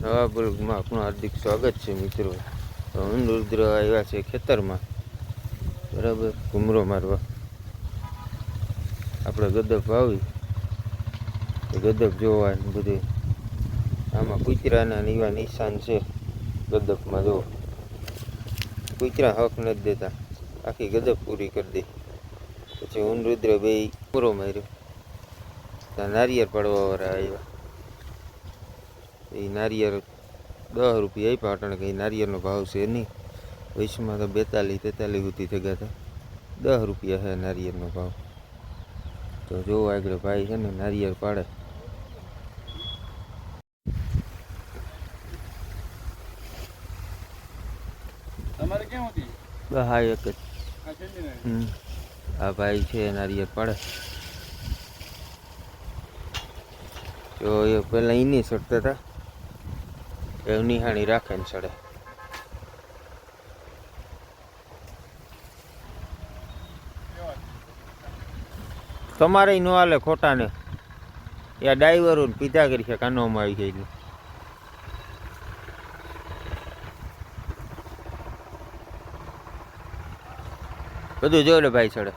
નવા બ્લોગમાં આપનું હાર્દિક સ્વાગત છે મિત્રો. હું રુદ્ર આવ્યા છે ખેતરમાં, બરાબર, ઘૂમરો મારવા. આપણે ગદપ વાવી, ગદપ જોવા બધું. આમાં કૂતરાના એવા નિશાન છે ગદપમાં. જો કૂતરા હક નથી દેતા, આખી ગદપ પૂરી કરી દે. પછી હું રુદ્ર બે ઘૂમરો માર્યો. ત્યાં નારિયેળ પડવાવાળા આવ્યા. એ નારિયેળ 10 રૂપિયા આપ્યા. અટાણે કંઈ નારિયેળનો ભાવ છે નહીં. વૈશમાં તો 42-43 સુધી થયા હતા. 10 રૂપિયા છે નારિયેળનો ભાવ. તો જો આગળ ભાઈ છે ને નારિયેળ પાડે. તમારે કેમ હતી? બસ હા એક જ. આ ભાઈ છે નારિયેળ પાડે. તો એ પહેલાં એની ચડતા હતા, એ નિહાણી રાખે ને ચડે. તમારે ન હાલે ખોટા ને, યા ડાઈવરો પીધા કરી છે કાનોમાં આવી ગઈ. બધું જોડે ભાઈ ચડે.